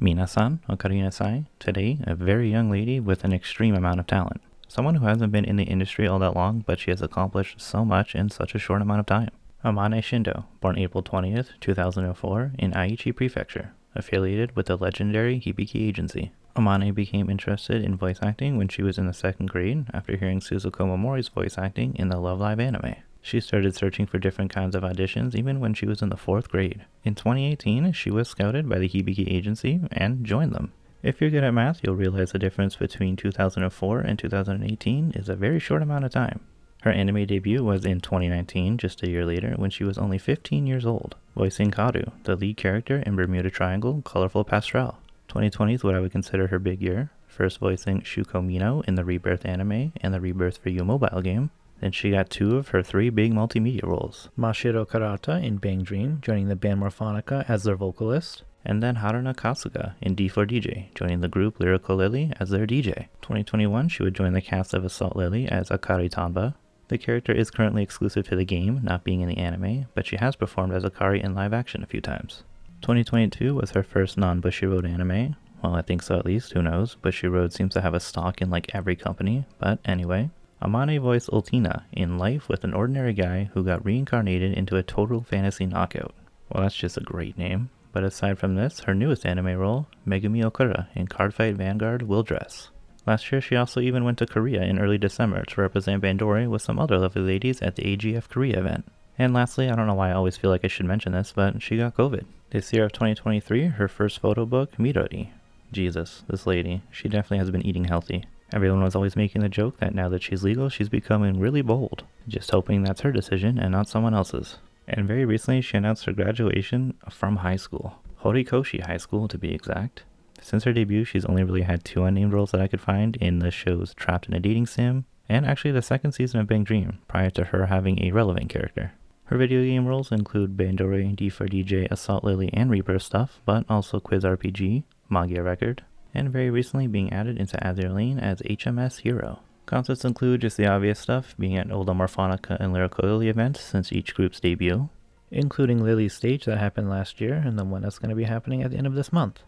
Minasan okarinasai, today a very young lady with an extreme amount of talent. Someone who hasn't been in the industry all that long, but she has accomplished so much in such a short amount of time. Amane Shindo, born April 20th, 2004, in Aichi Prefecture, affiliated with the legendary Hibiki Agency. Amane became interested in voice acting when she was in the second grade after hearing Suzuko Momori's voice acting in the Love Live anime. She started searching for different kinds of auditions even when she was in the 4th grade. In 2018, she was scouted by the Hibiki Agency and joined them. If you're good at math, you'll realize the difference between 2004 and 2018 is a very short amount of time. Her anime debut was in 2019, just a year later, when she was only 15 years old, voicing Karu, the lead character in Bermuda Triangle Colorful Pastel. 2020 is what I would consider her big year, first voicing Shuko Mino in the Rebirth anime and the Rebirth for You mobile game. Then she got 2 of her 3 big multimedia roles. Mashiro Karata in Bang Dream, joining the band Morfonica as their vocalist. And then Haruna Kasuga in D4DJ, joining the group Lyrical Lily as their DJ. 2021, she would join the cast of Assault Lily as Akari Tanba. The character is currently exclusive to the game, not being in the anime, but she has performed as Akari in live action a few times. 2022 was her first non-Bushiroad anime. Well, I think so at least, who knows. Bushiroad seems to have a stock in like every company, but anyway. Amane voiced Ultina in Life with an Ordinary Guy who got reincarnated into a total fantasy knockout. Well, that's just a great name. But aside from this, her newest anime role, Megumi Okura in Cardfight Vanguard Will Dress. Last year, she also even went to Korea in early December to represent Bandori with some other lovely ladies at the AGF Korea event. And lastly, I don't know why I always feel like I should mention this, but she got COVID. This year of 2023, her first photo book, Midori. Jesus, this lady, she definitely has been eating healthy. Everyone was always making the joke that now that she's legal, she's becoming really bold. Just hoping that's her decision and not someone else's. And very recently, she announced her graduation from high school. Horikoshi High School, to be exact. Since her debut, she's only really had 2 unnamed roles that I could find in the shows Trapped in a Dating Sim, and actually the 2nd season of Bang Dream, prior to her having a relevant character. Her video game roles include Bandori, D4DJ, Assault Lily, and Rebirth stuff, but also Quiz RPG, Magia Record, and very recently being added into Azure Lane as HMS Hero. Concerts include just the obvious stuff, being at all the Morfonica and Lyrical Lily events since each group's debut, including Lily's stage that happened last year and the one that's going to be happening at the end of this month,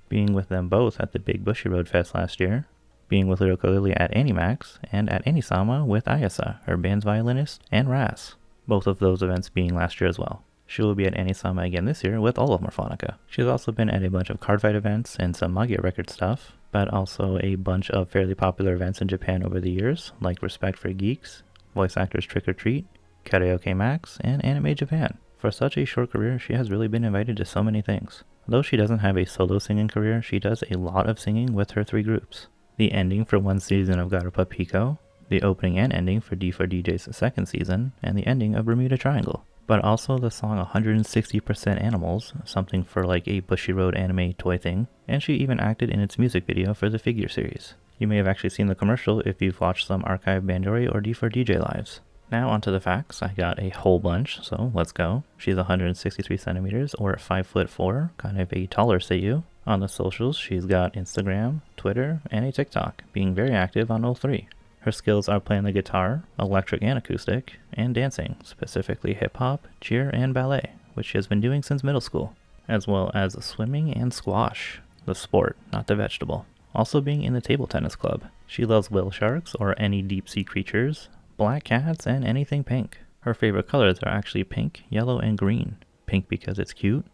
being with them both at the Big Bushiroad Fest last year, being with Lyrical Lily at Animax, and at Anisama with Ayasa, her band's violinist, and Ras, both of those events being last year as well. She will be at Anisama again this year with all of Morfonica. She's also been at a bunch of Cardfight events and some Magia Record stuff, but also a bunch of fairly popular events in Japan over the years, like Respect for Geeks, Voice Actors Trick or Treat, Karaoke Max, and Anime Japan. For such a short career, she has really been invited to so many things. Though she doesn't have a solo singing career, she does a lot of singing with her 3 groups. The ending for 1 season of Garupa Pico, the opening and ending for D4DJ's 2nd season, and the ending of Bermuda Triangle. But also the song 160% Animals, something for like a Bushiroad anime toy thing, and she even acted in its music video for the figure series. You may have actually seen the commercial if you've watched some archive Bandori or D4DJ lives. Now onto the facts. I got a whole bunch, so let's go. She's 163 centimeters or 5'4", kind of a taller Seiyu. On the socials, she's got Instagram, Twitter, and a TikTok, being very active on all 3. Her skills are playing the guitar, electric and acoustic, and dancing, specifically hip-hop, cheer, and ballet, which she has been doing since middle school, as well as swimming and squash, the sport, not the vegetable. Also being in the table tennis club. She loves whale sharks or any deep-sea creatures, black cats, and anything pink. Her favorite colors are actually pink, yellow, and green. Pink because it's cute,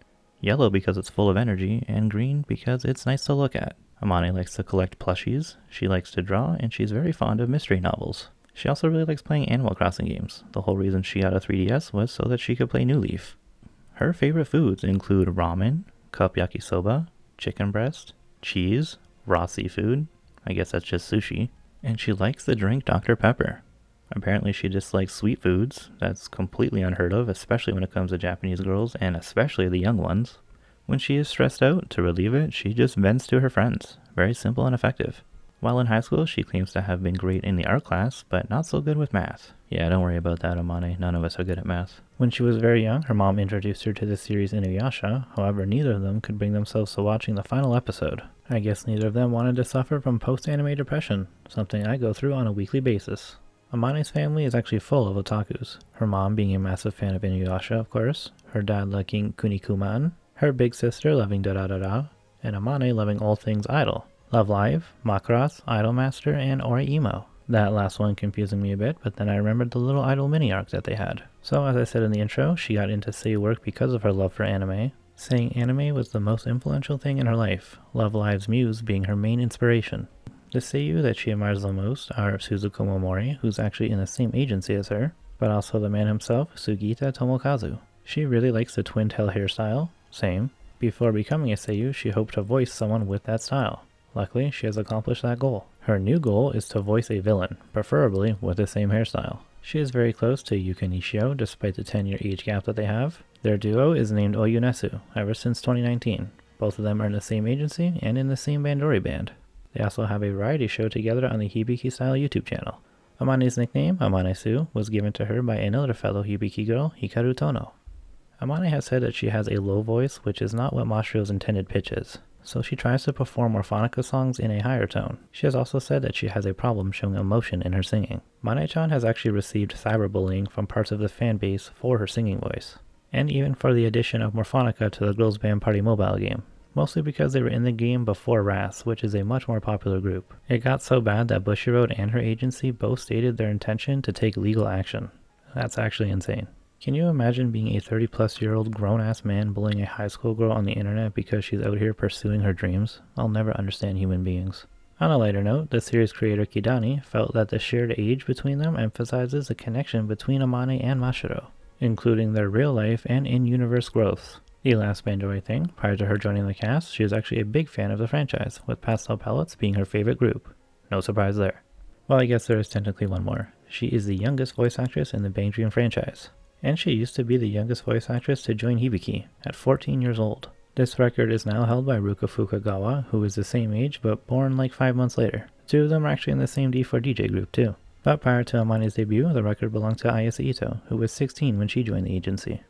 yellow because it's full of energy, and green because it's nice to look at. Amane likes to collect plushies, she likes to draw, and she's very fond of mystery novels. She also really likes playing Animal Crossing games. The whole reason she got a 3DS was so that she could play New Leaf. Her favorite foods include ramen, cup yakisoba, chicken breast, cheese, raw seafood, I guess that's just sushi, and she likes the drink Dr. Pepper. Apparently she dislikes sweet foods. That's completely unheard of, especially when it comes to Japanese girls, and especially the young ones. When she is stressed out, to relieve it, she just vents to her friends. Very simple and effective. While in high school, she claims to have been great in the art class, but not so good with math. Yeah, don't worry about that, Amane. None of us are good at math. When she was very young, her mom introduced her to the series Inuyasha. However, neither of them could bring themselves to watching the final episode. I guess neither of them wanted to suffer from post-anime depression, something I go through on a weekly basis. Amane's family is actually full of otakus, her mom being a massive fan of Inuyasha, of course, her dad liking Kunikuman, her big sister loving Durarara, and Amane loving all things idol. Love Live, Macross, Idolmaster, and Emo. That last one confusing me a bit, but then I remembered the little idol mini arc that they had. So as I said in the intro, she got into seiyuu work because of her love for anime, saying anime was the most influential thing in her life, Love Live's muse being her main inspiration. The seiyuu that she admires the most are Suzuko Momori, who's actually in the same agency as her, but also the man himself, Sugita Tomokazu. She really likes the twin tail hairstyle, same. Before becoming a seiyuu, she hoped to voice someone with that style. Luckily, she has accomplished that goal. Her new goal is to voice a villain, preferably with the same hairstyle. She is very close to Yuka Nishio despite the 10-year age gap that they have. Their duo is named Oyunesu ever since 2019. Both of them are in the same agency and in the same Bandori band. They also have a variety show together on the Hibiki style YouTube channel. Amane's nickname, Amane-su, was given to her by another fellow Hibiki girl, Hikaru Tono. Amane has said that she has a low voice, which is not what Mashrio's intended pitch is, so she tries to perform Morfonica songs in a higher tone. She has also said that she has a problem showing emotion in her singing. Mane-chan has actually received cyberbullying from parts of the fan base for her singing voice, and even for the addition of Morfonica to the Girls Band Party mobile game. Mostly because they were in the game before RAS, which is a much more popular group. It got so bad that Bushiroad and her agency both stated their intention to take legal action. That's actually insane. Can you imagine being a 30-plus-year-old grown-ass man bullying a high school girl on the internet because she's out here pursuing her dreams? I'll never understand human beings. On a lighter note, the series creator Kidani felt that the shared age between them emphasizes the connection between Amane and Mashiro, including their real-life and in-universe growths. The last Bandori thing, prior to her joining the cast, she is actually a big fan of the franchise, with Pastel Palettes being her favorite group. No surprise there. Well, I guess there is technically one more. She is the youngest voice actress in the Bang Dream franchise, and she used to be the youngest voice actress to join Hibiki, at 14 years old. This record is now held by Ruka Fukagawa, who is the same age but born like 5 months later. The two of them are actually in the same D4DJ group too. But prior to Amane's debut, the record belonged to Ayase Ito, who was 16 when she joined the agency.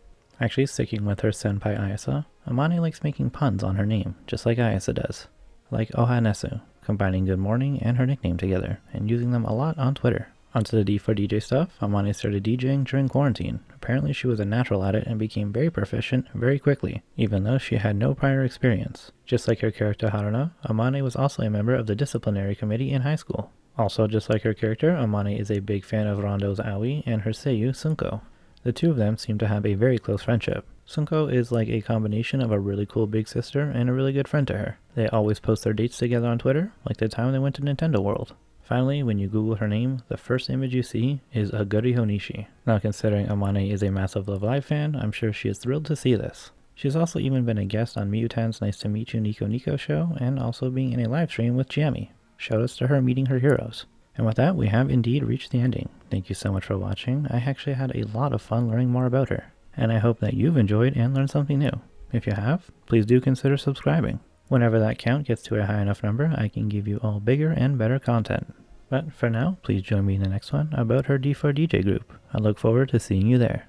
Actually, sticking with her senpai Ayasa, Amane likes making puns on her name, just like Ayasa does. Like Ohanesu, combining good morning and her nickname together, and using them a lot on Twitter. Onto the D4DJ stuff, Amane started DJing during quarantine. Apparently she was a natural at it and became very proficient very quickly, even though she had no prior experience. Just like her character Haruna, Amane was also a member of the disciplinary committee in high school. Also, just like her character, Amane is a big fan of Rondo's Aoi and her seiyuu Sunko. The two of them seem to have a very close friendship. Sunko is like a combination of a really cool big sister and a really good friend to her. They always post their dates together on Twitter, like the time they went to Nintendo World. Finally, when you Google her name, the first image you see is Aguri Honishi. Now considering Amane is a massive Love Live fan, I'm sure she is thrilled to see this. She's also even been a guest on Miyutan's Nice to Meet You Nico Nico show, and also being in a live stream with Giami. Shoutouts to her meeting her heroes. And with that, we have indeed reached the ending. Thank you so much for watching. I actually had a lot of fun learning more about her, and I hope that you've enjoyed and learned something new. If you have, please do consider subscribing. Whenever that count gets to a high enough number, I can give you all bigger and better content. But for now, please join me in the next one about her D4DJ group. I look forward to seeing you there.